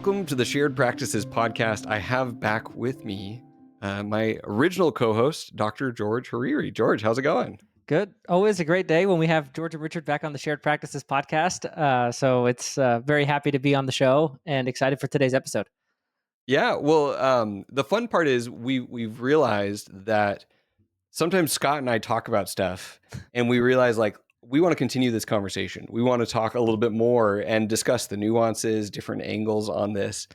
Welcome to the Shared Practices podcast. I have back with me my original co-host, Dr. George Hariri. George, how's it going? Good. Always a great day when we have George and Richard back on the Shared Practices podcast. So it's very happy to be on the show and excited for today's episode. Yeah, well, the fun part is we've realized that sometimes Scott and I talk about stuff and we realize like we want to continue this conversation. We want to talk a little bit more and discuss the nuances, different angles on this.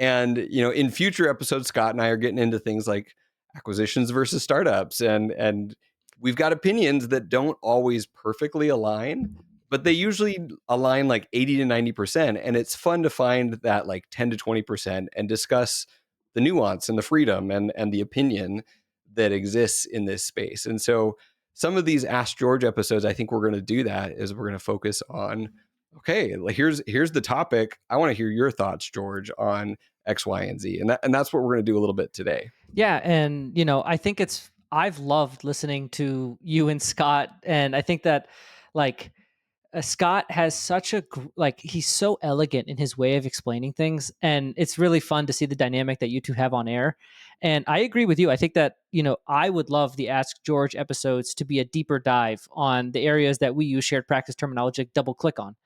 And, in future episodes, Scott and I are getting into things like acquisitions versus startups. And we've got opinions that don't always perfectly align, but they usually align like 80 to 90%. And it's fun to find that like 10 to 20% and discuss the nuance and the freedom and the opinion that exists in this space. And so some of these Ask George episodes, I think we're going to do that is we're going to focus on, okay, like here's the topic. I want to hear your thoughts, George, on X, Y, and Z. And that's what we're going to do a little bit today. Yeah. And, I think I've loved listening to you and Scott. And I think that like, Scott has such he's so elegant in his way of explaining things. And it's really fun to see the dynamic that you two have on air. And I agree with you. I think that, I would love the Ask George episodes to be a deeper dive on the areas that we use shared practice terminology, double click on.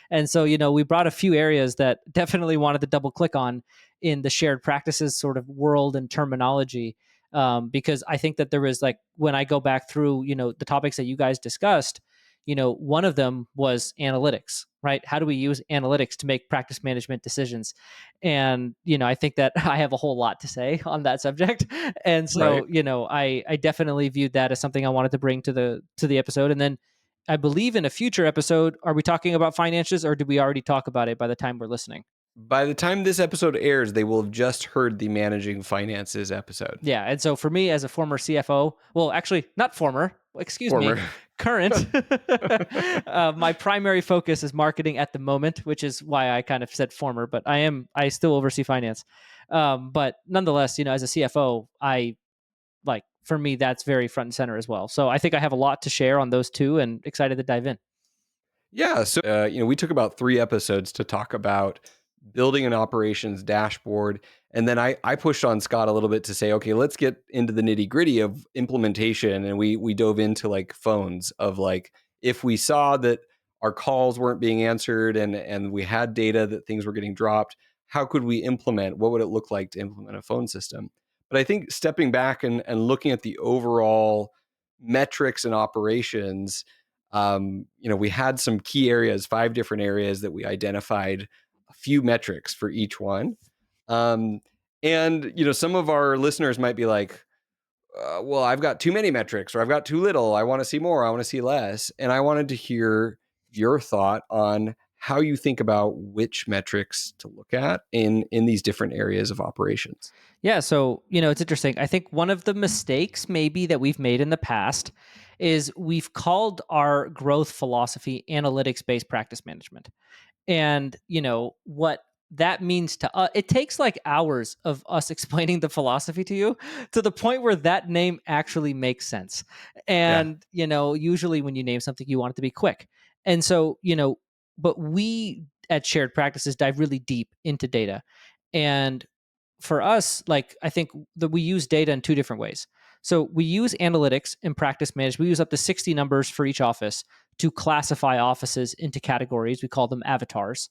And so, we brought a few areas that definitely wanted to double click on in the shared practices sort of world and terminology. Because I think that there was like, when I go back through, the topics that you guys discussed, one of them was analytics, right? How do we use analytics to make practice management decisions? And, I think that I have a whole lot to say on that subject. And so, Right. I definitely viewed that as something I wanted to bring to the episode. And then I believe in a future episode, are we talking about finances or did we already talk about it by the time we're listening? By the time this episode airs, they will have just heard the managing finances episode. Yeah. And so for me as a former CFO, well, actually not former, excuse me, Former. current, my primary focus is marketing at the moment, which is why I kind of said former, but I still oversee finance. But nonetheless, as a CFO, for me, that's very front and center as well. So I think I have a lot to share on those two and excited to dive in. Yeah. So, we took about 3 episodes to talk about building an operations dashboard. And then I pushed on Scott a little bit to say, okay, let's get into the nitty gritty of implementation. And we dove into like phones of like, if we saw that our calls weren't being answered and we had data that things were getting dropped, how could we implement? What would it look like to implement a phone system? But I think stepping back and looking at the overall metrics and operations, we had some key areas, 5 different areas that we identified, a few metrics for each one. And some of our listeners might be like, well, I've got too many metrics or I've got too little. I want to see more. I want to see less. And I wanted to hear your thought on how you think about which metrics to look at in these different areas of operations. Yeah, so, it's interesting. I think one of the mistakes maybe that we've made in the past is we've called our growth philosophy analytics-based practice management. And, what that means to us, it takes like hours of us explaining the philosophy to you to the point where that name actually makes sense. Yeah. And, usually when you name something, you want it to be quick. And so, but we at Shared Practices dive really deep into data. And for us, like I think that we use data in 2 different ways. So we use analytics in practice management. We use up to 60 numbers for each office to classify offices into categories. We call them avatars.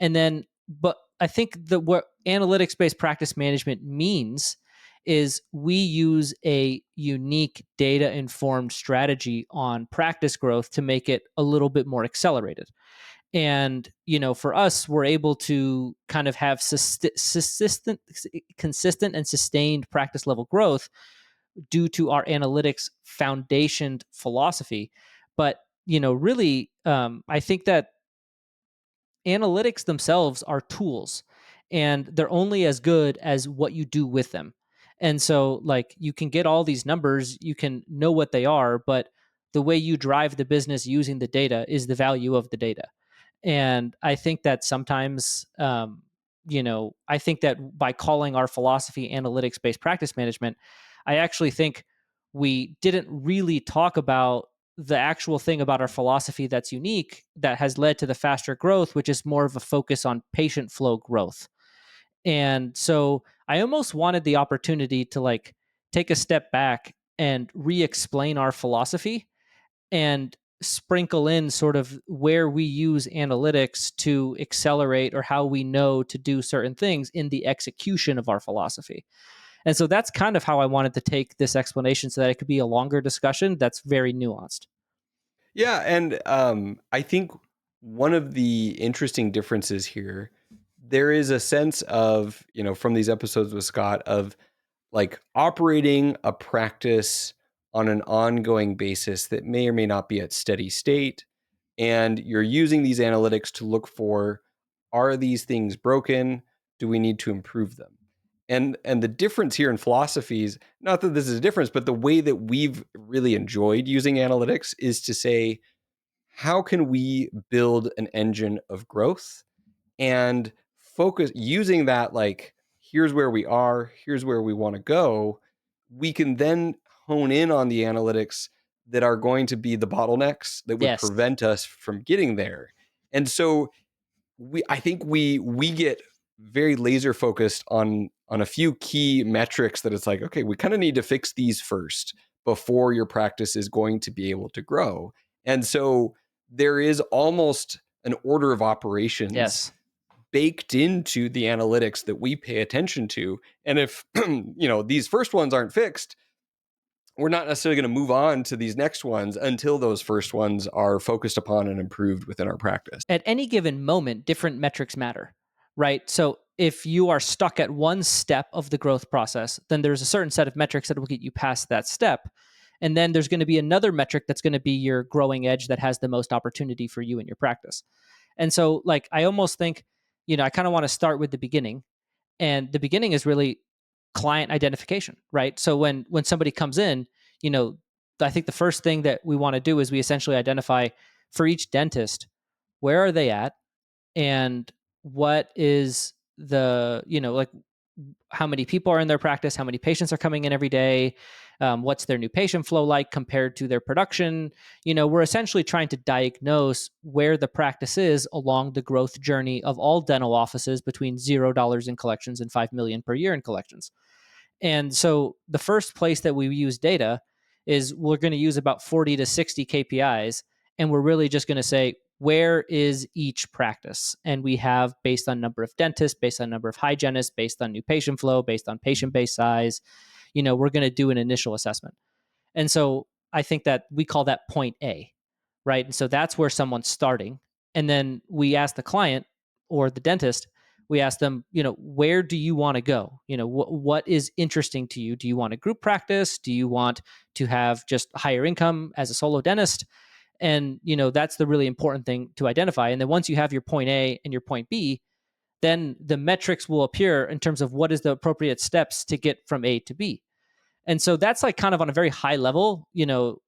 And then, but I think that what analytics based practice management means is we use a unique data informed strategy on practice growth to make it a little bit more accelerated. And for us, we're able to kind of have consistent and sustained practice level growth due to our analytics foundationed philosophy. But really, I think that analytics themselves are tools, and they're only as good as what you do with them. And so, like, you can get all these numbers, you can know what they are, but the way you drive the business using the data is the value of the data. And I think that sometimes, I think that by calling our philosophy analytics based practice management, I actually think we didn't really talk about the actual thing about our philosophy that's unique that has led to the faster growth, which is more of a focus on patient flow growth. And so I almost wanted the opportunity to like take a step back and re-explain our philosophy and sprinkle in sort of where we use analytics to accelerate or how we know to do certain things in the execution of our philosophy. And so that's kind of how I wanted to take this explanation so that it could be a longer discussion that's very nuanced. Yeah, and I think one of the interesting differences here, there is a sense of, from these episodes with Scott, of like operating a practice on an ongoing basis that may or may not be at steady state. And you're using these analytics to look for, are these things broken? Do we need to improve them? And the difference here in philosophies, not that this is a difference, but the way that we've really enjoyed using analytics is to say, how can we build an engine of growth and focus using that, like, here's where we are, here's where we want to go. We can then hone in on the analytics that are going to be the bottlenecks that would Yes. prevent us from getting there. And so I think we get very laser focused on a few key metrics that it's like, okay, we kind of need to fix these first before your practice is going to be able to grow. And so there is almost an order of operations Yes. baked into the analytics that we pay attention to. And if these first ones aren't fixed, we're not necessarily going to move on to these next ones until those first ones are focused upon and improved within our practice. At any given moment, different metrics matter, right? So if you are stuck at one step of the growth process, then there's a certain set of metrics that will get you past that step. And then there's going to be another metric that's going to be your growing edge that has the most opportunity for you in your practice. And so, like, I almost think, I kind of want to start with the beginning. And the beginning is really client identification, right? So when somebody comes in, you know, I think the first thing that we want to do is we essentially identify for each dentist, where are they at, and what is the, like, how many people are in their practice, how many patients are coming in every day, what's their new patient flow like compared to their production. We're essentially trying to diagnose where the practice is along the growth journey of all dental offices between $0 in collections and 5 million per year in collections. And so the first place that we use data is we're going to use about 40 to 60 KPIs. And we're really just going to say, where is each practice? And we have based on number of dentists, based on number of hygienists, based on new patient flow, based on patient base size, we're going to do an initial assessment. And so I think that we call that point A, right? And so that's where someone's starting. And then we ask the client or the dentist, we ask them, where do you want to go? What is interesting to you? Do you want a group practice? Do you want to have just higher income as a solo dentist? And, that's the really important thing to identify. And then once you have your point A and your point B, then the metrics will appear in terms of what is the appropriate steps to get from A to B. And so that's like kind of on a very high level,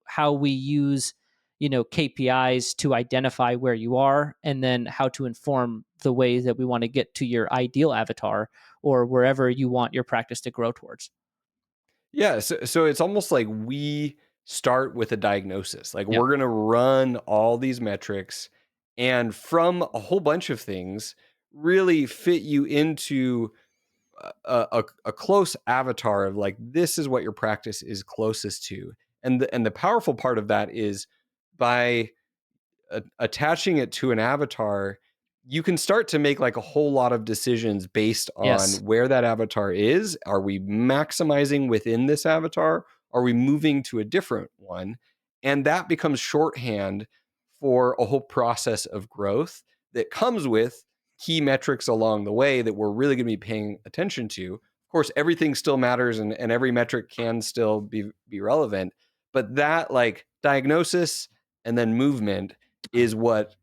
how we use, KPIs to identify where you are and then how to inform the way that we want to get to your ideal avatar or wherever you want your practice to grow towards. Yeah, so it's almost like we start with a diagnosis. Like, Yep. we're going to run all these metrics and from a whole bunch of things really fit you into a close avatar of, like, this is what your practice is closest to. And the powerful part of that is by attaching it to an avatar, you can start to make like a whole lot of decisions based on Yes. where that avatar is. Are we maximizing within this avatar? Are we moving to a different one? And that becomes shorthand for a whole process of growth that comes with key metrics along the way that we're really going to be paying attention to. Of course, everything still matters, and every metric can still be relevant. But that, like, diagnosis and then movement is what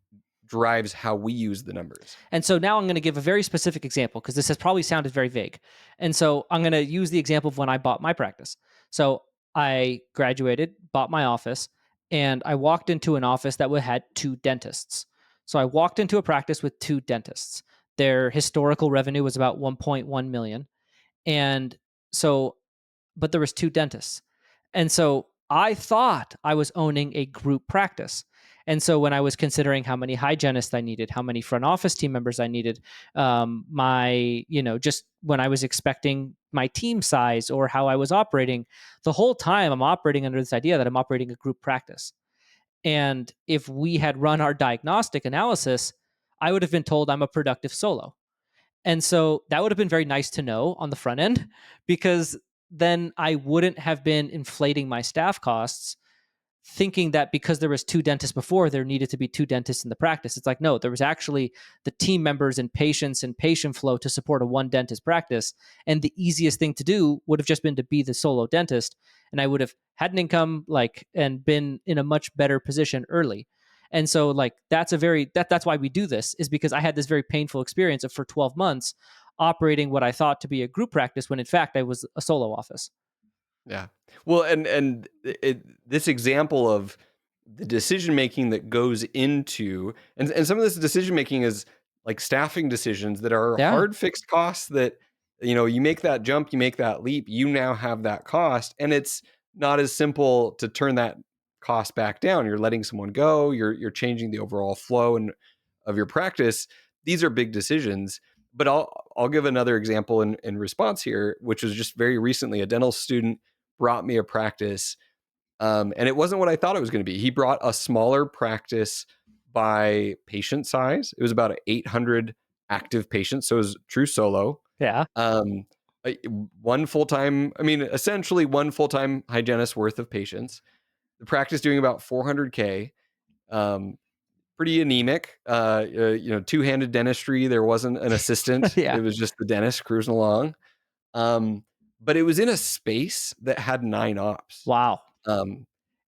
drives how we use the numbers. And so now I'm going to give a very specific example because this has probably sounded very vague. And so I'm going to use the example of when I bought my practice. So I graduated, bought my office, and I walked into an office that had two dentists. So I walked into a practice with two dentists. Their historical revenue was about 1.1 million. And so, but there was two dentists. And so I thought I was owning a group practice. And so when I was considering how many hygienists I needed, how many front office team members I needed, just when I was expecting my team size or how I was operating, the whole time I'm operating under this idea that I'm operating a group practice. And if we had run our diagnostic analysis, I would have been told I'm a productive solo. And so that would have been very nice to know on the front end, because then I wouldn't have been inflating my staff costs thinking that because there was two dentists before, there needed to be two dentists in the practice. It's like, no, there was actually the team members and patients and patient flow to support a one dentist practice. And the easiest thing to do would have just been to be the solo dentist. And I would have had an income and been in a much better position early. And so that's why we do this, is because I had this very painful experience of for 12 months operating what I thought to be a group practice when in fact I was a solo office. Yeah. Well, this example of the decision making that goes into, and some of this decision making is like staffing decisions that are Yeah. hard fixed costs that, you make that jump, you make that leap, you now have that cost, and it's not as simple to turn that cost back down. You're letting someone go, you're changing the overall flow and of your practice. These are big decisions. But I'll give another example in response here, which was just very recently. A dental student brought me a practice, and it wasn't what I thought it was going to be. He brought a smaller practice by patient size. It was about 800 active patients, so it was true solo. Yeah. Um, one full time, I mean, essentially one full time hygienist worth of patients. The practice doing about 400K. Um, Pretty anemic. Two-handed dentistry. There wasn't an assistant. Yeah. It was just the dentist cruising along. Um, but it was in a space that had 9 ops. Wow. Um,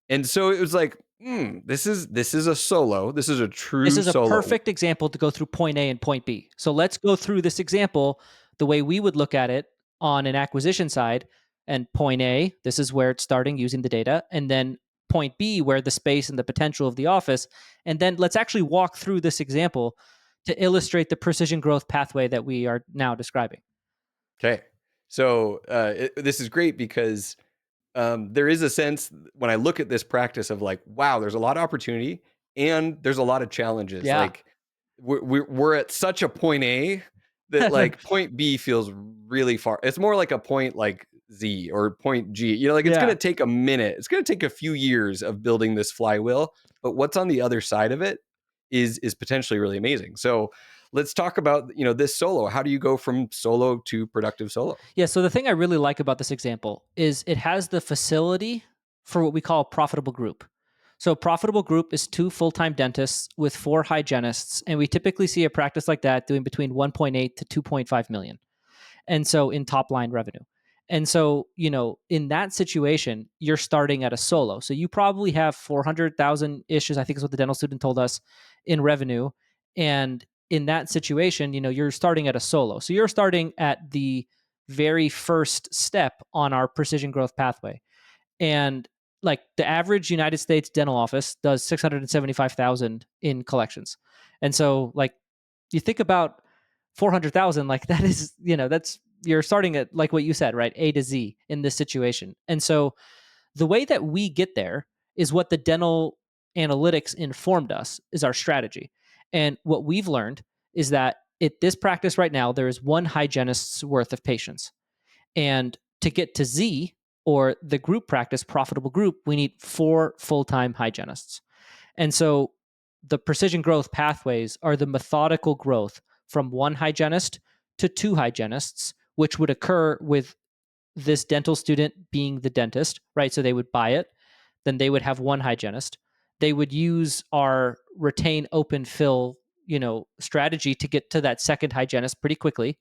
and so it was like, this is a solo. This is a This true is a solo. perfect example to go through point A and point B. So let's go through this example the way we would look at it on an acquisition side. And point A, this is where it's starting using the data. And then point B, where the space and the potential of the office. And then let's actually walk through this example to illustrate the precision growth pathway that we are now describing. Okay. So this is great because there is a sense when I look at this practice of like, wow, there's a lot of opportunity and there's a lot of challenges. Yeah. Like we're at such a point A that like point B feels really far. It's more like a point like Z or point G. Like it's going Yeah. to take a minute. It's going to take a few years of building this flywheel, but what's on the other side of it is potentially really amazing. So let's talk about, this solo. How do you go from solo to productive solo? Yeah. So the thing I really like about this example is it has the facility for what we call a profitable group. So, a profitable group is 2 full time dentists with 4 hygienists. And we typically see a practice like that doing between 1.8 to 2.5 million. And so, in top line revenue. And so, in that situation, you're starting at a solo. So, you probably have 400,000 ish, I think is what the dental student told us, in revenue. And in that situation, you're starting at a solo. So, you're starting at the very first step on our precision growth pathway. And like the average United States dental office does 675,000 in collections. And so like you think about 400,000, like that is, that's you're starting at like what you said, right? A to Z in this situation. And so the way that we get there is what the dental analytics informed us is our strategy. And what we've learned is that at this practice right now, there is one hygienist's worth of patients. And to get to Z, or the group practice profitable group, we need 4 full time hygienists. And so the precision growth pathways are the methodical growth from one hygienist to 2 hygienists, which would occur with this dental student being the dentist, right? So they would buy it, then they would have one hygienist. They would use our retain open fill, strategy to get to that second hygienist pretty quickly.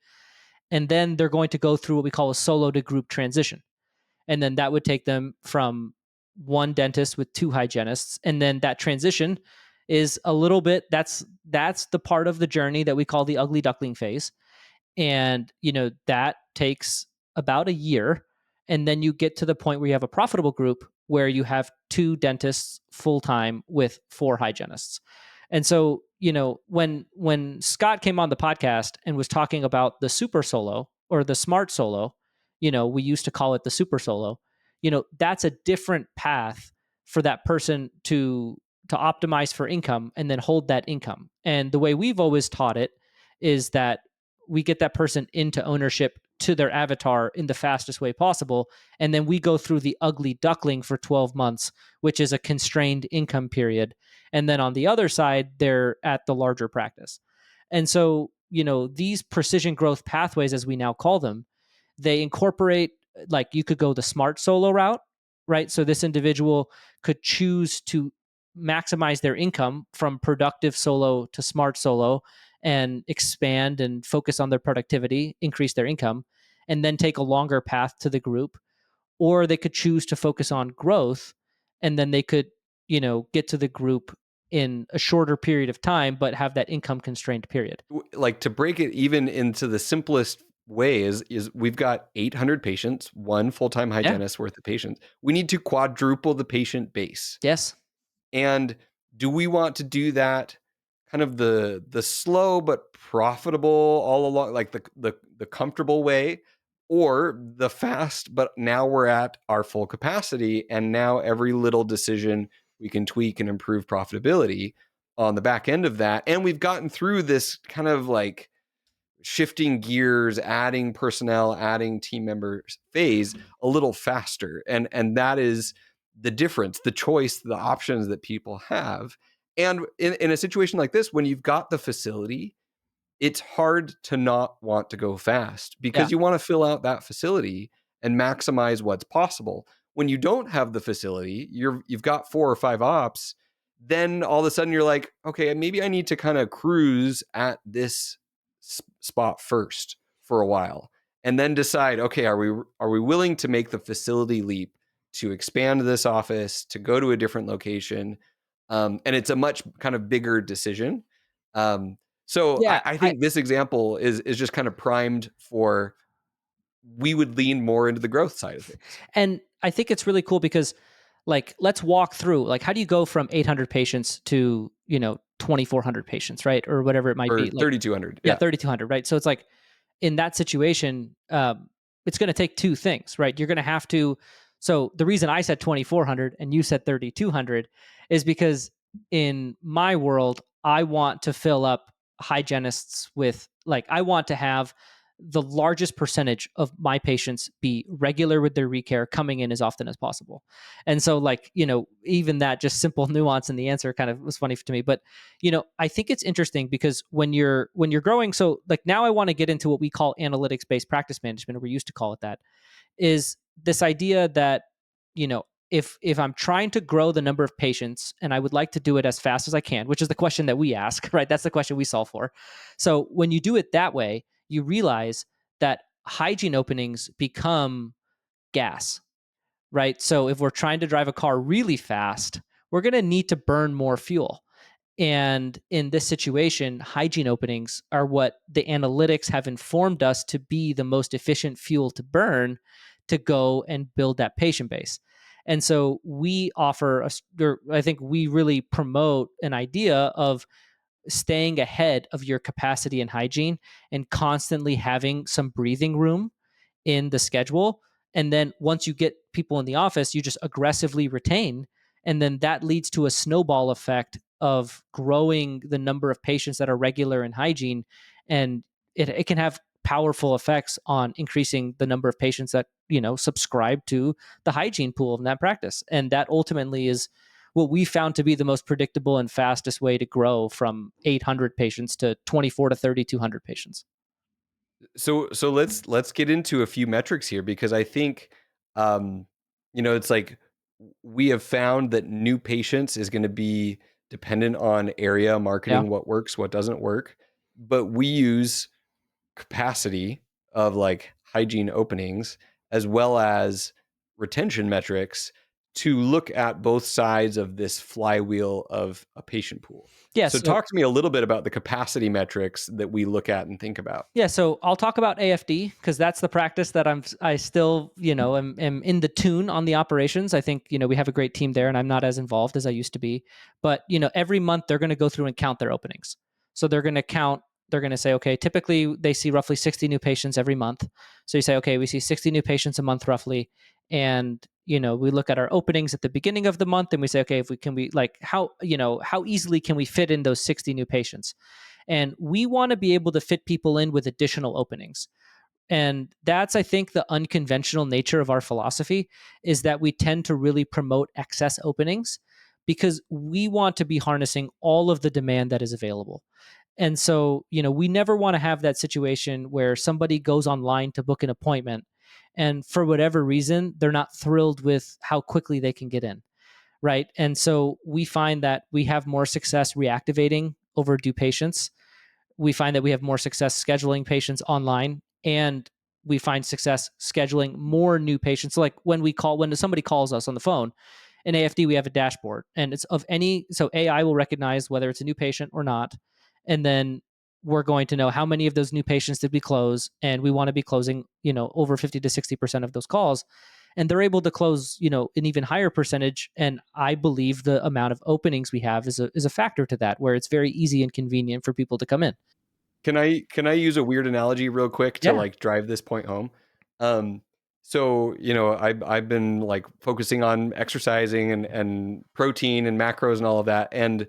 And then they're going to go through what we call a solo to group transition. And then that would take them from one dentist with 2 hygienists. And then that transition is a little bit that's the part of the journey that we call the ugly duckling phase. And that takes about a year. And then you get to the point where you have a profitable group where you have 2 dentists full time with 4 hygienists. And so, when Scott came on the podcast and was talking about the super solo or the smart solo, we used to call it the super solo, that's a different path for that person to to optimize for income and then hold that income. And the way we've always taught it is that we get that person into ownership to their avatar in the fastest way possible. And then we go through the ugly duckling for 12 months, which is a constrained income period. And then on the other side, they're at the larger practice. And so, these precision growth pathways, as we now call them, they incorporate, like, you could go the smart solo route, right? So this individual could choose to maximize their income from productive solo to smart solo and expand and focus on their productivity, increase their income, and then take a longer path to the group. Or they could choose to focus on growth, and then they could, get to the group in a shorter period of time, but have that income constrained period. Like, to break it even into the simplest way is we've got 800 patients, one full-time Yeah. hygienist worth of patients. We need to quadruple the patient base. Yes. And do we want to do that kind of the slow but profitable all along, like the comfortable way, or the fast, but now we're at our full capacity and now every little decision we can tweak and improve profitability on the back end of that. And we've gotten through this kind of like shifting gears, adding personnel, adding team members phase a little faster. And that is the difference, the choice, the options that people have. And in a situation like this, when you've got the facility, it's hard to not want to go fast Yeah. because you want to fill out that facility and maximize what's possible. When you don't have the facility, you've got 4 or 5 ops, then all of a sudden you're like, okay, maybe I need to kind of cruise at this spot first for a while and then decide, okay, are we willing to make the facility leap to expand this office, to go to a different location? And it's a much kind of bigger decision. So Yeah. I think this example is just kind of primed for, we would lean more into the growth side of things. And I think it's really cool because, like, let's walk through, like, how do you go from 800 patients to, 2,400 patients, right? Or whatever it might Or be. Like, 3,200. yeah, Yeah. 3,200, right? So it's like, in that situation, it's going to take two things, right? You're going to have to. So the reason I said 2,400 and you said 3,200 is because in my world, I want to fill up hygienists with, like, I want to have the largest percentage of my patients be regular with their recare, coming in as often as possible. And so, like, even that just simple nuance in the answer kind of was funny to me. But I think it's interesting because when you're growing, so, like, now I want to get into what we call analytics based practice management, or we used to call it that, is this idea that, if I'm trying to grow the number of patients and I would like to do it as fast as I can, which is the question that we ask, right? That's the question we solve for. So when you do it that way, you realize that hygiene openings become gas, right? So if we're trying to drive a car really fast, we're going to need to burn more fuel. And in this situation, hygiene openings are what the analytics have informed us to be the most efficient fuel to burn to go and build that patient base. And so we offer, or I think we really promote an idea of staying ahead of your capacity and hygiene and constantly having some breathing room in the schedule. And then once you get people in the office, you just aggressively retain. And then that leads to a snowball effect of growing the number of patients that are regular in hygiene. And it can have powerful effects on increasing the number of patients that, subscribe to the hygiene pool in that practice. And that ultimately is what we found to be the most predictable and fastest way to grow from 800 patients to 24 to 3,200 patients. So let's get into a few metrics here, because I think, um, it's like we have found that new patients is going to be dependent on area Yeah. marketing, what works, what doesn't work. But we use capacity of like hygiene openings as well as retention metrics to look at both sides of this flywheel of a patient pool. Yeah. So So talk to me a little bit about the capacity metrics that we look at and think about. Yeah, so I'll talk about AFD because that's the practice that I still, am in the tune on the operations. I think, we have a great team there and I'm not as involved as I used to be. But, every month they're going to go through and count their openings. So they're going to say, okay, typically they see roughly 60 new patients every month. So you say, okay, we see 60 new patients a month roughly. And, we look at our openings at the beginning of the month and we say, okay, if we can, we like how easily can we fit in those 60 new patients? And we want to be able to fit people in with additional openings. And that's, I think, the unconventional nature of our philosophy is that we tend to really promote excess openings because we want to be harnessing all of the demand that is available. And so, we never want to have that situation where somebody goes online to book an appointment and for whatever reason, they're not thrilled with how quickly they can get in. Right. And so we find that we have more success reactivating overdue patients. We find that we have more success scheduling patients online, and we find success scheduling more new patients. So like when somebody calls us on the phone, in AFD, we have a dashboard and it's so AI will recognize whether it's a new patient or not. And then we're going to know how many of those new patients did we close. And we want to be closing, over 50 to 60% of those calls. And they're able to close, an even higher percentage. And I believe the amount of openings we have is a factor to that, where it's very easy and convenient for people to come in. Can I use a weird analogy real quick to Yeah. like drive this point home? Um, so I've been like focusing on exercising and protein and macros and all of that, and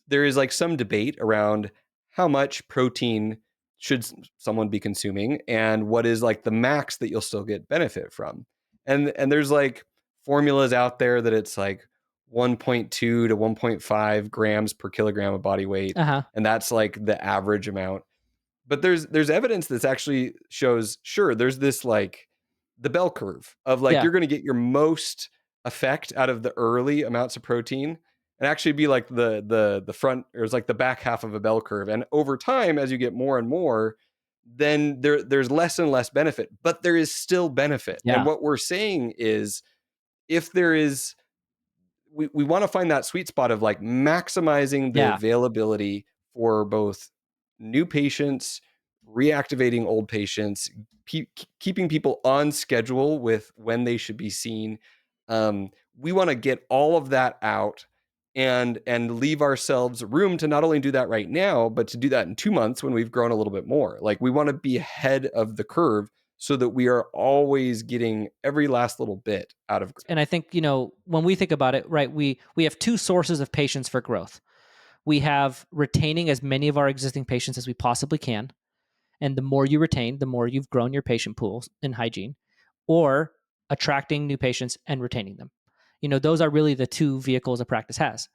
there is like some debate around how much protein should someone be consuming and what is like the max that you'll still get benefit from. And there's like formulas out there that it's like 1.2 to 1.5 grams per kilogram of body weight, Uh huh. and that's like the average amount. But there's evidence that's actually shows, sure, there's this like the bell curve of like Yeah. you're going to get your most effect out of the early amounts of protein and actually be like the front, or it's like the back half of a bell curve, and over time as you get more and more, then there's less and less benefit, but there is still benefit. And Yeah. what we're saying is, if there is, we want to find that sweet spot of like maximizing the Yeah. availability for both new patients, reactivating old patients, keeping people on schedule with when they should be seen. We want to get all of that out and leave ourselves room to not only do that right now, but to do that in 2 months when we've grown a little bit more. Like we want to be ahead of the curve so that we are always getting every last little bit out of. And I think, when we think about it, right, we have two sources of patients for growth. We have retaining as many of our existing patients as we possibly can. And the more you retain, the more you've grown your patient pools in hygiene, or attracting new patients and retaining them. Those are really the two vehicles a practice has.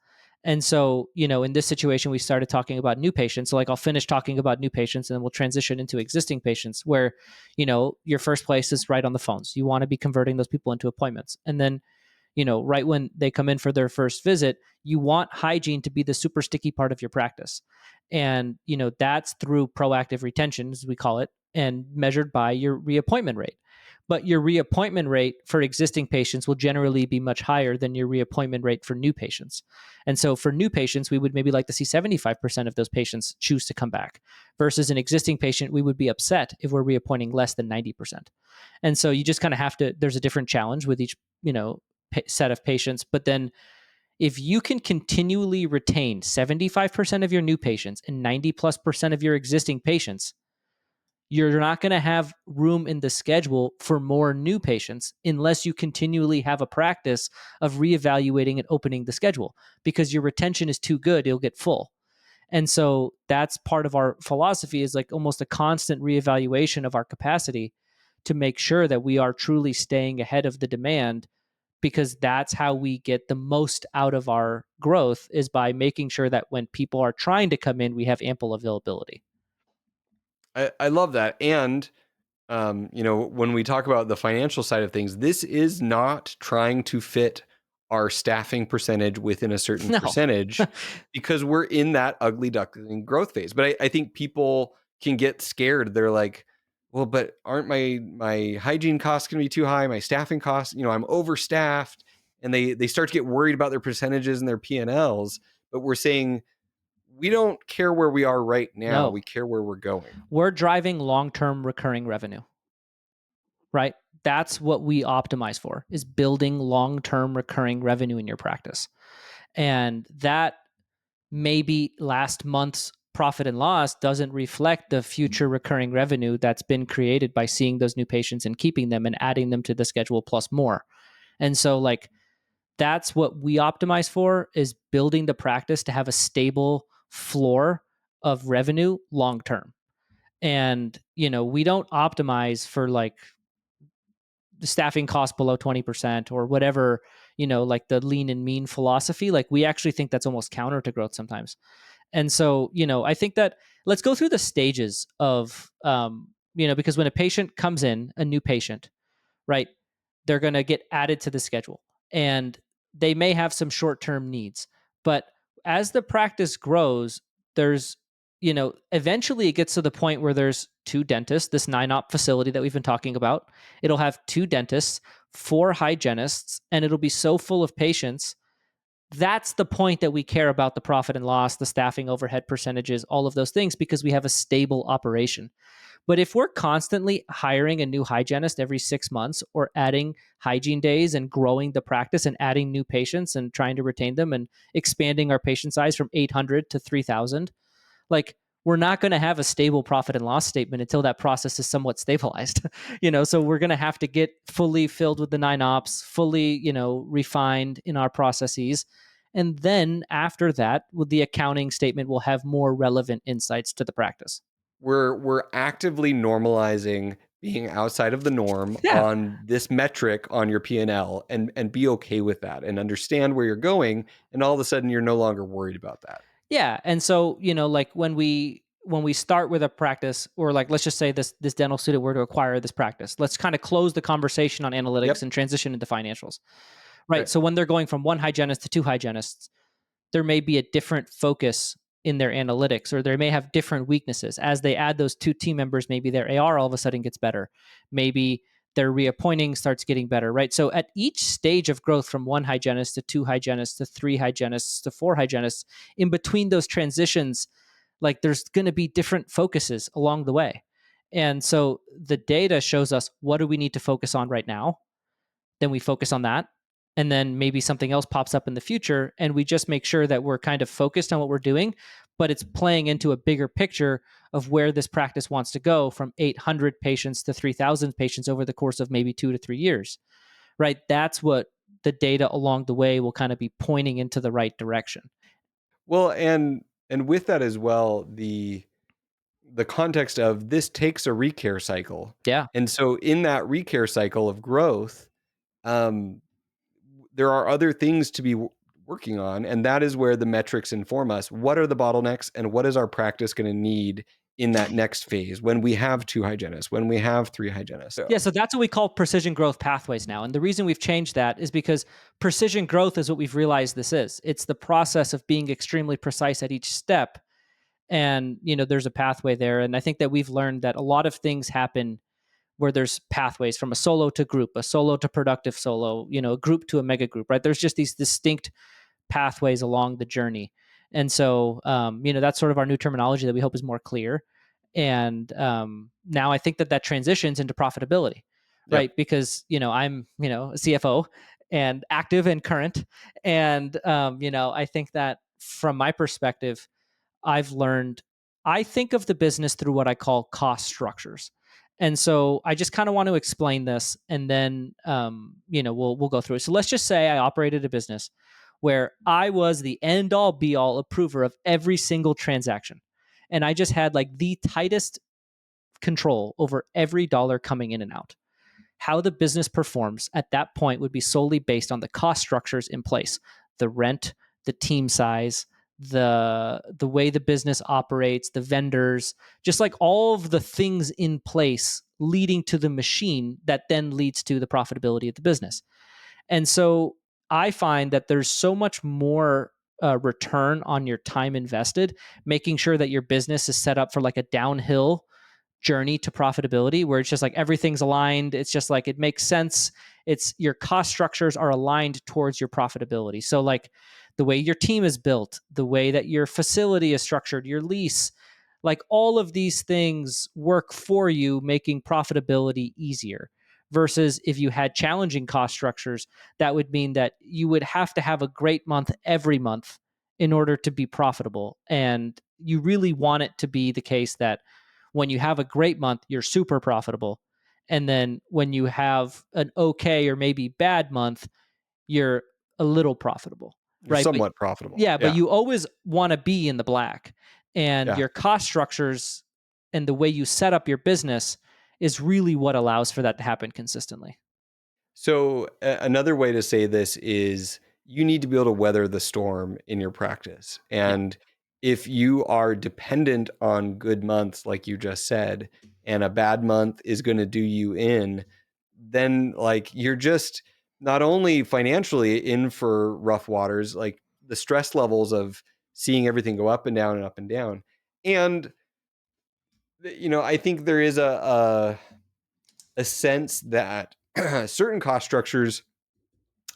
And so, in this situation, we started talking about new patients. So, like, I'll finish talking about new patients and then we'll transition into existing patients where, your first place is right on the phones. You want to be converting those people into appointments. And then, right when they come in for their first visit, you want hygiene to be the super sticky part of your practice. And, that's through proactive retention, as we call it, and measured by your reappointment rate. But your reappointment rate for existing patients will generally be much higher than your reappointment rate for new patients. And so for new patients, we would maybe like to see 75% of those patients choose to come back, versus an existing patient, we would be upset if we're reappointing less than 90%. And so you just kind of have to, there's a different challenge with each, set of patients. But then if you can continually retain 75% of your new patients and 90 plus percent of your existing patients, you're not going to have room in the schedule for more new patients unless you continually have a practice of reevaluating and opening the schedule, because your retention is too good, it'll get full. And so that's part of our philosophy, is like almost a constant reevaluation of our capacity to make sure that we are truly staying ahead of the demand, because that's how we get the most out of our growth, is by making sure that when people are trying to come in, we have ample availability. I love that. And when we talk about the financial side of things, this is not trying to fit our staffing percentage within a certain No. percentage, because we're in that ugly duckling growth phase. But I think people can get scared. They're like, well, but aren't my hygiene costs going to be too high? My staffing costs, I'm overstaffed. And they start to get worried about their percentages and their P&Ls. But we're saying, we don't care where we are right now. No. We care where we're going. We're driving long-term recurring revenue, right? That's what we optimize for, is building long-term recurring revenue in your practice. And that maybe last month's profit and loss doesn't reflect the future recurring revenue that's been created by seeing those new patients and keeping them and adding them to the schedule plus more. And so like that's what we optimize for, is building the practice to have a stable floor of revenue long term. And we don't optimize for like the staffing cost below 20% or whatever, like the lean and mean philosophy. Like we actually think that's almost counter to growth sometimes. And so, I think that let's go through the stages of, because when a patient comes in, a new patient, right, they're going to get added to the schedule and they may have some short term needs. But as the practice grows, there's, eventually it gets to the point where there's two dentists, this 9-op facility that we've been talking about. It'll have two dentists, four hygienists, and it'll be so full of patients. That's the point that we care about the profit and loss, the staffing overhead percentages, all of those things, because we have a stable operation. But if we're constantly hiring a new hygienist every 6 months or adding hygiene days and growing the practice and adding new patients and trying to retain them and expanding our patient size from 800 to 3,000, like we're not going to have a stable profit and loss statement until that process is somewhat stabilized. So we're going to have to get fully filled with the 9 ops, fully, refined in our processes. And then after that, with the accounting statement, will have more relevant insights to the practice. We're actively normalizing being outside of the norm Yeah. on this metric on your P&L, and be okay with that and understand where you're going, and all of a sudden you're no longer worried about that. Yeah. And so, like when we start with a practice, or like let's just say this dental student were to acquire this practice, let's kind of close the conversation on analytics Yep. and transition into financials. Right. Okay. So when they're going from one hygienist to two hygienists, there may be a different focus in their analytics, or they may have different weaknesses. As they add those two team members, maybe their AR all of a sudden gets better. Maybe their reappointing starts getting better, right? So at each stage of growth, from one hygienist to two hygienists to three hygienists to four hygienists, in between those transitions, like there's going to be different focuses along the way. And so the data shows us, what do we need to focus on right now? Then we focus on that. And then maybe something else pops up in the future. And we just make sure that we're kind of focused on what we're doing, but it's playing into a bigger picture of where this practice wants to go from 800 patients to 3,000 patients over the course of maybe 2 to 3 years, right? That's what the data along the way will kind of be pointing into the right direction. Well, and with that as well, the context of this takes a recare cycle. Yeah. And so in that recare cycle of growth, um, there are other things to be working on, and that is where the metrics inform us. What are the bottlenecks, and what is our practice going to need in that next phase when we have two hygienists, when we have three hygienists? Yeah, so that's what we call precision growth pathways now. And the reason we've changed that is because precision growth is what we've realized this is. It's the process of being extremely precise at each step. And, there's a pathway there. And I think that we've learned that a lot of things happen where there's pathways from a solo to group, a solo to productive solo, a group to a mega group, right? There's just these distinct pathways along the journey. And so, that's sort of our new terminology that we hope is more clear. And now I think that transitions into profitability, Yep. right? Because, I'm, a CFO and active and current. And, I think that from my perspective, I've learned, I think of the business through what I call cost structures. And so I just kind of want to explain this, and then we'll go through it. So let's just say I operated a business where I was the end all be all approver of every single transaction. And I just had like the tightest control over every dollar coming in and out. How the business performs at that point would be solely based on the cost structures in place: the rent, the team size, the way the business operates, the vendors, just like all of the things in place leading to the machine that then leads to the profitability of the business. And so I find that there's so much more return on your time invested, making sure that your business is set up for like a downhill journey to profitability, where it's just like everything's aligned. It's just like it makes sense. It's your cost structures are aligned towards your profitability. So like the way your team is built, the way that your facility is structured, your lease, like all of these things work for you, making profitability easier. Versus if you had challenging cost structures, that would mean that you would have to have a great month every month in order to be profitable. And you really want it to be the case that when you have a great month, you're super profitable. And then when you have an okay or maybe bad month, you're a little profitable, You're right? But somewhat profitable. yeah, but Yeah. you always want to be in the black. And Yeah. your cost structures and the way you set up your business is really what allows for that to happen consistently. So another way to say this is you need to be able to weather the storm in your practice. Yeah. And if you are dependent on good months, like you just said, and a bad month is going to do you in, then like you're just not only financially in for rough waters, like the stress levels of seeing everything go up and down and up and down. And I think there is a sense that certain cost structures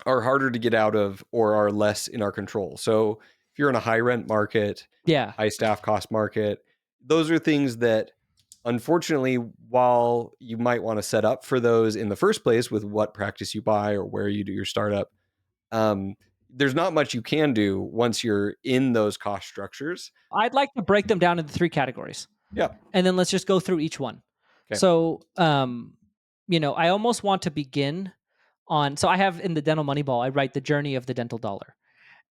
are harder to get out of or are less in our control. So if you're in a high rent market, Yeah. high staff cost market, those are things that unfortunately, while you might want to set up for those in the first place with what practice you buy or where you do your startup, um, there's not much you can do once you're in those cost structures. I'd like to break them down into three categories, Yeah. and then let's just go through each one. Okay. So, I almost want to begin on. So I have in the Dental Moneyball, I write the journey of the dental dollar.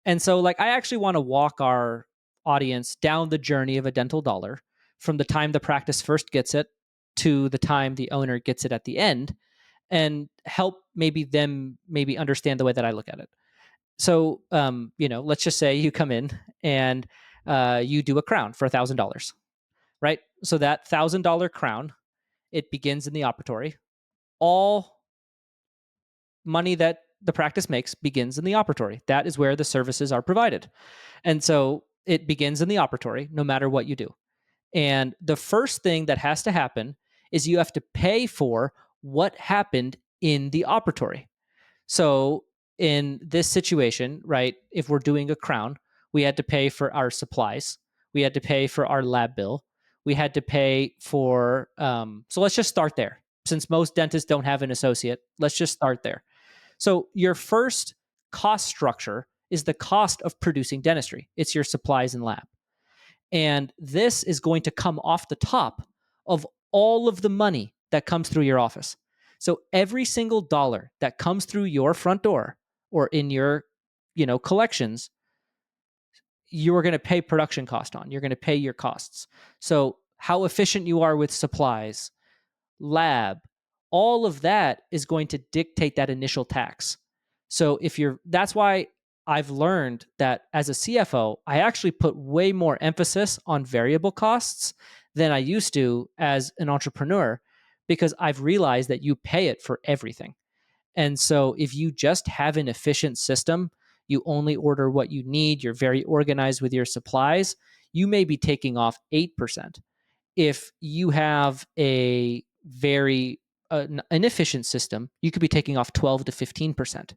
And so, like, I actually want to walk our audience down the journey of a dental dollar from the time the practice first gets it to the time the owner gets it at the end, and help maybe understand the way that I look at it. So, let's just say you come in and you do a crown for $1,000, right? So that $1,000 crown, it begins in the operatory. All money that the practice makes begins in the operatory. That is where the services are provided. And so it begins in the operatory, no matter what you do. And the first thing that has to happen is you have to pay for what happened in the operatory. So in this situation, right, if we're doing a crown, we had to pay for our supplies, we had to pay for our lab bill, we had to pay for. So let's just start there. Since most dentists don't have an associate, let's just start there. So your first cost structure is the cost of producing dentistry. It's your supplies and lab. And this is going to come off the top of all of the money that comes through your office. So every single dollar that comes through your front door or in your, collections, you are going to pay production cost on. You're going to pay your costs. So how efficient you are with supplies, lab, all of that is going to dictate that initial tax. So that's why I've learned that as a CFO, I actually put way more emphasis on variable costs than I used to as an entrepreneur, because I've realized that you pay it for everything. And so if you just have an efficient system, you only order what you need, you're very organized with your supplies, you may be taking off 8%. If you have a very inefficient system, you could be taking off 12 to 15%.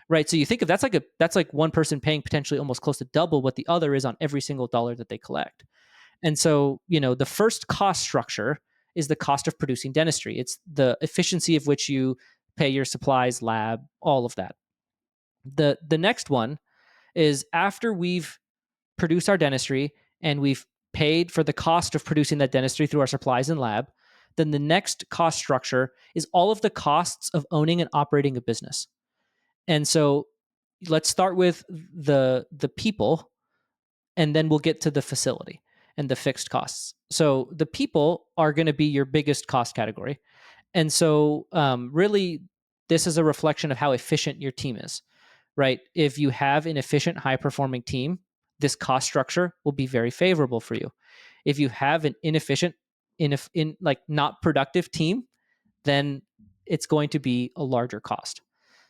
Right. So you think of that's like one person paying potentially almost close to double what the other is on every single dollar that they collect. And so, the first cost structure is the cost of producing dentistry. It's the efficiency of which you pay your supplies, lab, all of that. The next one is after we've produced our dentistry and we've paid for the cost of producing that dentistry through our supplies and lab, then the next cost structure is all of the costs of owning and operating a business. And so let's start with the people, and then we'll get to the facility and the fixed costs. So the people are going to be your biggest cost category. And so really, this is a reflection of how efficient your team is, right? If you have an efficient, high performing team, this cost structure will be very favorable for you. If you have an inefficient, in like not productive team, then it's going to be a larger cost.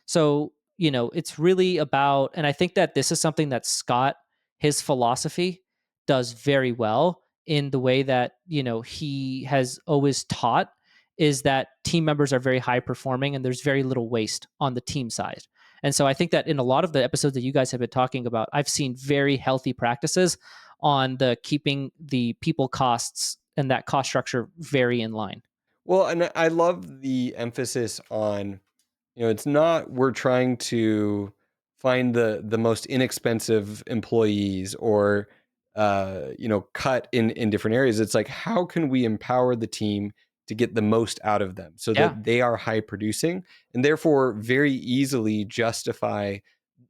So, it's really about, and I think that this is something that Scott, his philosophy, does very well in the way that, he has always taught, is that team members are very high performing and there's very little waste on the team side. And so I think that in a lot of the episodes that you guys have been talking about, I've seen very healthy practices on the keeping the people costs and that cost structure very in line. Well, and I love the emphasis on, it's not we're trying to find the most inexpensive employees or cut in different areas. It's like how can we empower the team, to get the most out of them so Yeah. that they are high producing and therefore very easily justify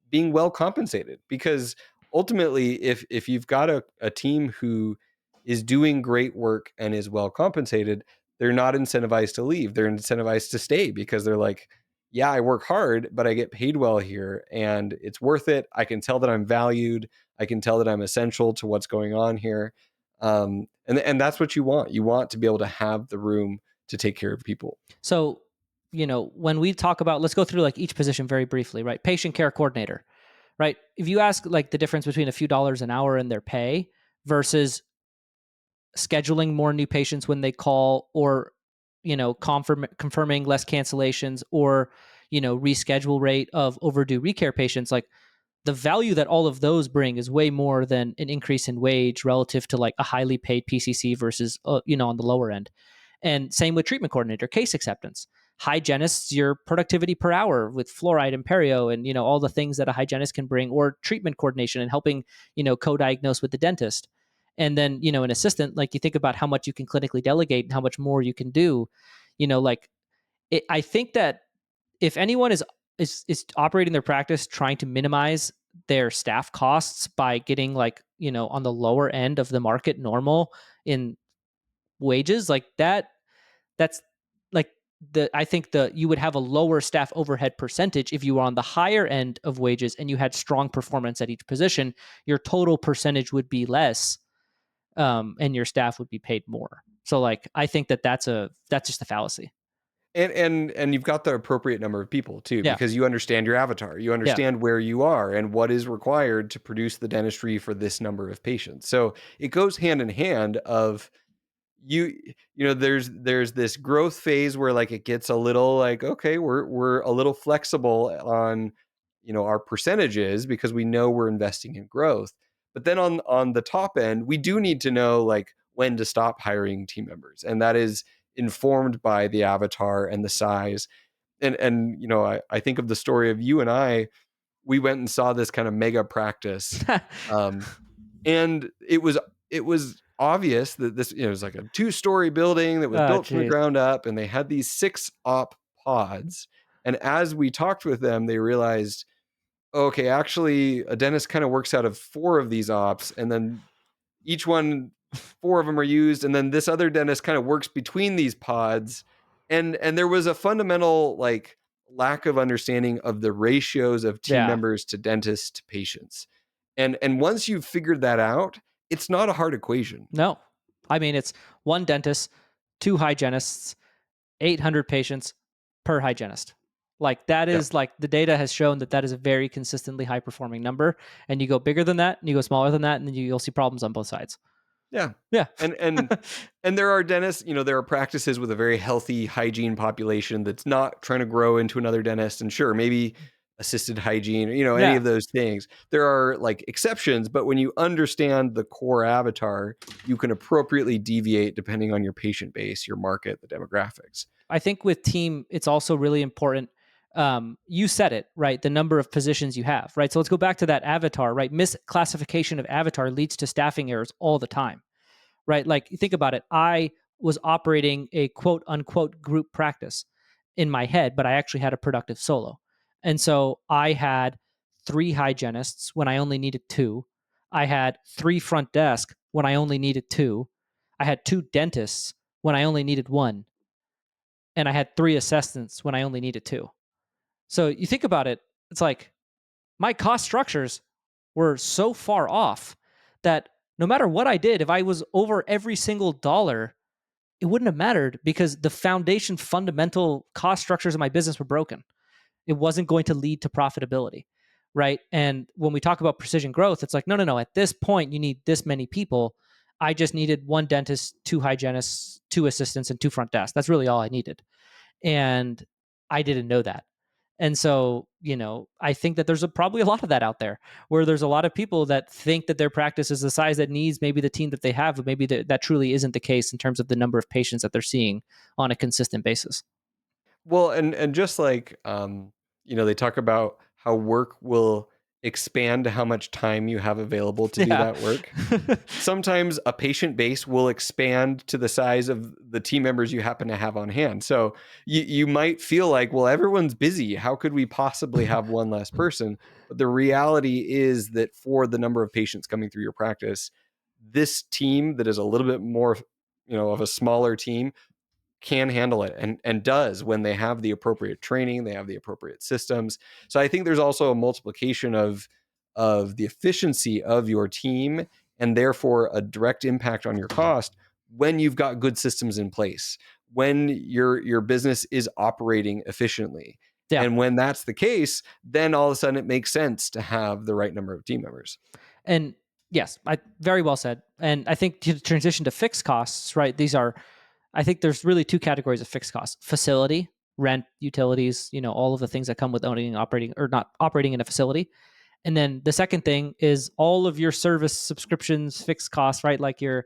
being well compensated. Because ultimately, if you've got a team who is doing great work and is well compensated, they're not incentivized to leave. They're incentivized to stay because they're like, yeah, I work hard, but I get paid well here and it's worth it. I can tell that I'm valued. I can tell that I'm essential to what's going on here. And that's what you want. You want to be able to have the room to take care of people. So, when we talk about, let's go through like each position very briefly, right? Patient care coordinator, right? If you ask like the difference between a few dollars an hour in their pay versus scheduling more new patients when they call, or confirming less cancellations, or reschedule rate of overdue recare patients, like the value that all of those bring is way more than an increase in wage relative to like a highly paid PCC versus on the lower end. And same with treatment coordinator, case acceptance. Hygienists, your productivity per hour with fluoride and perio, and all the things that a hygienist can bring, or treatment coordination and helping co-diagnose with the dentist. And then an assistant, like you think about how much you can clinically delegate and how much more you can do. Like I think that if anyone is operating their practice trying to minimize their staff costs by getting like on the lower end of the market normal in wages, like that's like the I think the you would have a lower staff overhead percentage if you were on the higher end of wages and you had strong performance at each position. Your total percentage would be less, and your staff would be paid more. So like I think that's just a fallacy. And you've got the appropriate number of people too, Yeah. because you understand your avatar, you Yeah. understand where you are and what is required to produce the dentistry for this number of patients. So it goes hand in hand of you there's this growth phase where like it gets a little like, okay, we're a little flexible on our percentages because we know we're investing in growth. But then on the top end, we do need to know like when to stop hiring team members, and that is informed by the avatar and the size. And I think of the story of you and I. We went and saw this kind of mega practice, um, and it was obvious that this it was like a two-story building that was Oh, built from the geez. ground up, and they had these 6 op pods. And as we talked with them, they realized, okay, actually a dentist kind of works out of 4 of these ops, and then each one, 4 of them are used, and then this other dentist kind of works between these pods. And there was a fundamental like lack of understanding of the ratios of team Yeah. members to dentists to patients. And once you've figured that out, it's not a hard equation. No. I mean, it's one dentist, two hygienists, 800 patients per hygienist. Like that Yeah. is like the data has shown that that is a very consistently high performing number. And you go bigger than that, and you go smaller than that, and then you'll see problems on both sides. Yeah. Yeah. And there are dentists, there are practices with a very healthy hygiene population that's not trying to grow into another dentist. And sure, maybe assisted hygiene, any Yeah. of those things. There are like exceptions, but when you understand the core avatar, you can appropriately deviate depending on your patient base, your market, the demographics. I think with team, it's also really important. You said it, right? The number of positions you have, right? So let's go back to that avatar, right? Misclassification of avatar leads to staffing errors all the time, right? Like you think about it. I was operating a quote unquote group practice in my head, but I actually had a productive solo. And so I had 3 hygienists when I only needed 2. I had 3 front desk when I only needed 2. I had 2 dentists when I only needed 1. And I had 3 assistants when I only needed 2. So you think about it, it's like my cost structures were so far off that no matter what I did, if I was over every single dollar, it wouldn't have mattered because the foundation fundamental cost structures of my business were broken. It wasn't going to lead to profitability. Right. And when we talk about precision growth, it's like, no, no, no. At this point, you need this many people. I just needed 1 dentist, 2 hygienists, 2 assistants, and 2 front desks. That's really all I needed. And I didn't know that. And so, I think that there's probably a lot of that out there where there's a lot of people that think that their practice is the size that needs maybe the team that they have, but maybe that truly isn't the case in terms of the number of patients that they're seeing on a consistent basis. Well, and just like they talk about how work will expand how much time you have available to do Yeah. that work. Sometimes a patient base will expand to the size of the team members you happen to have on hand. So you might feel like, well, everyone's busy. How could we possibly have one less person? But the reality is that for the number of patients coming through your practice, this team that is a little bit more, of a smaller team can handle it and does when they have the appropriate training, they have the appropriate systems. So I think there's also a multiplication of the efficiency of your team and therefore a direct impact on your cost when you've got good systems in place, when your business is operating efficiently. Yeah. And when that's the case, then all of a sudden it makes sense to have the right number of team members. And yes, very well said. And I think to transition to fixed costs, right? I think there's really two categories of fixed costs: facility, rent, utilities, all of the things that come with owning and operating, or not operating in a facility. And then the second thing is all of your service subscriptions, fixed costs, right? Like your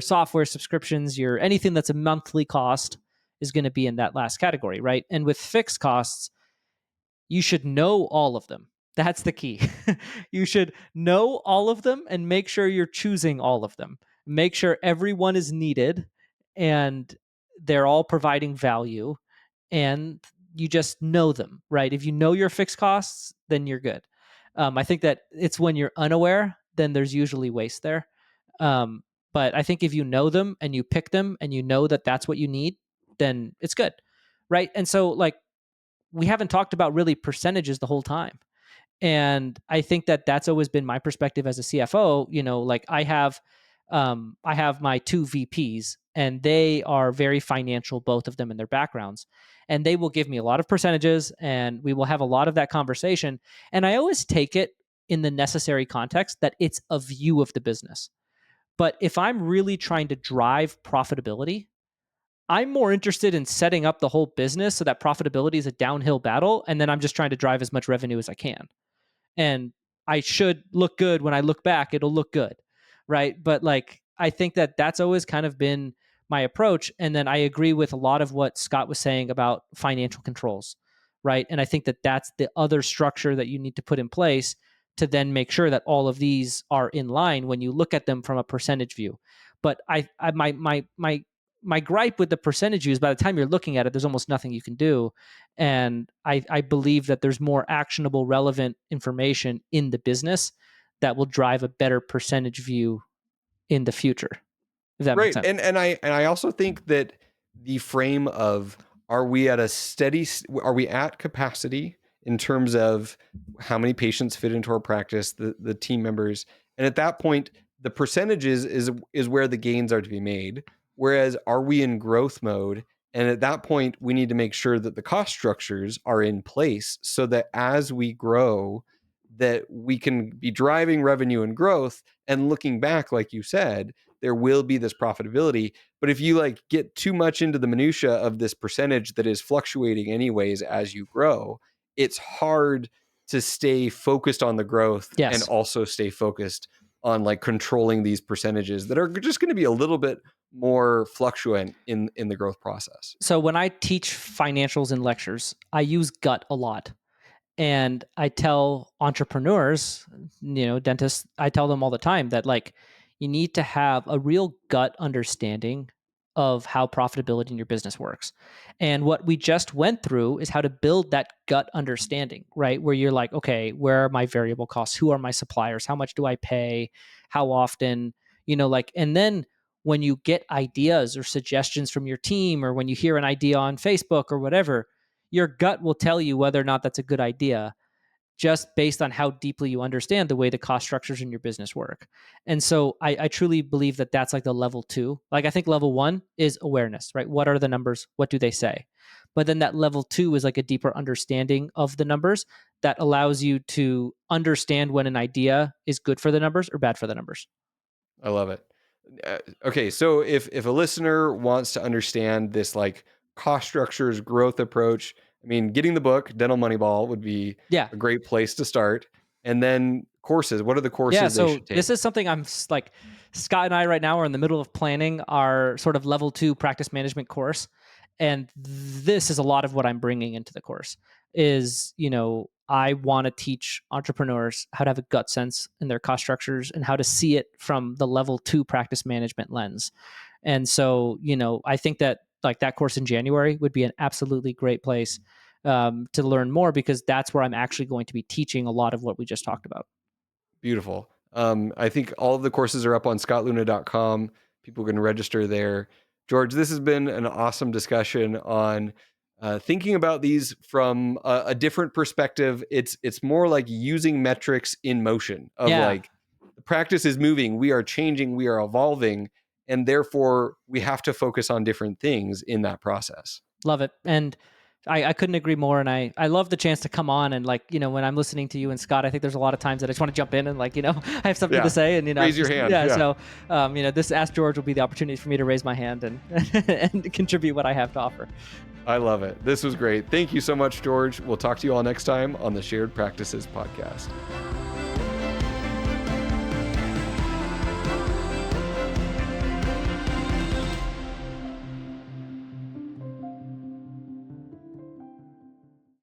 software subscriptions, your anything that's a monthly cost is going to be in that last category, right? And with fixed costs, you should know all of them. That's the key. You should know all of them and make sure you're choosing all of them. Make sure everyone is needed and they're all providing value, and you just know them, right? If you know your fixed costs, then you're good. I think that it's when you're unaware, then there's usually waste there. Um, but I think if you know them and you pick them and you know that that's what you need, then it's good, right? And so, like, we haven't talked about really percentages the whole time. And I think that that's always been my perspective as a CFO. Like, I have my two VPs, and they are very financial, both of them in their backgrounds, and they will give me a lot of percentages, and we will have a lot of that conversation. And I always take it in the necessary context that it's a view of the business. But if I'm really trying to drive profitability, I'm more interested in setting up the whole business so that profitability is a downhill battle, and then I'm just trying to drive as much revenue as I can. And I should look good when I look back, it'll look good, right? But like, I think that that's always kind of been my approach. And then I agree with a lot of what Scott was saying about financial controls, right? And I think that that's the other structure that you need to put in place to then make sure that all of these are in line when you look at them from a percentage view. But my gripe with the percentage view is, by the time you're looking at it, there's almost nothing you can do. And I believe that there's more actionable, relevant information in the business that will drive a better percentage view in the future, if that makes Right. sense. And I also think that the frame of, are we at capacity in terms of how many patients fit into our practice, the team members, and at that point the percentages is where the gains are to be made. Whereas, are we in growth mode? And at that point we need to make sure that the cost structures are in place so that as we grow, that we can be driving revenue and growth, and looking back, like you said, there will be this profitability. But if you like get too much into the minutia of this percentage that is fluctuating anyways as you grow, it's hard to stay focused on the growth and Yes. also stay focused on like controlling these percentages that are just going to be a little bit more fluctuant in the growth process. So when I teach financials in lectures, I use gut a lot. And I tell entrepreneurs, dentists, I tell them all the time that, like, you need to have a real gut understanding of how profitability in your business works. And what we just went through is how to build that gut understanding, right? Where you're like, okay, where are my variable costs? Who are my suppliers? How much do I pay? How often? Like, and then when you get ideas or suggestions from your team, or when you hear an idea on Facebook or whatever, your gut will tell you whether or not that's a good idea, just based on how deeply you understand the way the cost structures in your business work. And so I truly believe that that's like the level two. Like, I think level one is awareness, right? What are the numbers? What do they say? But then that level two is like a deeper understanding of the numbers that allows you to understand when an idea is good for the numbers or bad for the numbers. I love it. Okay, so if a listener wants to understand this like cost structures growth approach, I mean, getting the book Dental Moneyball would be Yeah. a great place to start. And then courses, what are the Yeah, courses they so should this take? is something like, Scott and I right now are in the middle of planning our sort of level 2 practice management course, and this is a lot of what I'm bringing into the course is, I want to teach entrepreneurs how to have a gut sense in their cost structures and how to see it from the level 2 practice management lens. And so, I think that like that course in January would be an absolutely great place to learn more, because that's where I'm actually going to be teaching a lot of what we just talked about. Beautiful. I think all of the courses are up on scottluna.com. People can register there. George, this has been an awesome discussion on thinking about these from a different perspective. It's more like using metrics in motion of Yeah. like the practice is moving, we are changing, we are evolving, and therefore we have to focus on different things in that process. Love it. And I couldn't agree more. And I love the chance to come on and like, when I'm listening to you and Scott, I think there's a lot of times that I just want to jump in and like, I have something to Yeah. say, and, Raise your hand. yeah. Yeah. So, this Ask George will be the opportunity for me to raise my hand and, and contribute what I have to offer. I love it. This was great. Thank you so much, George. We'll talk to you all next time on the Shared Practices podcast.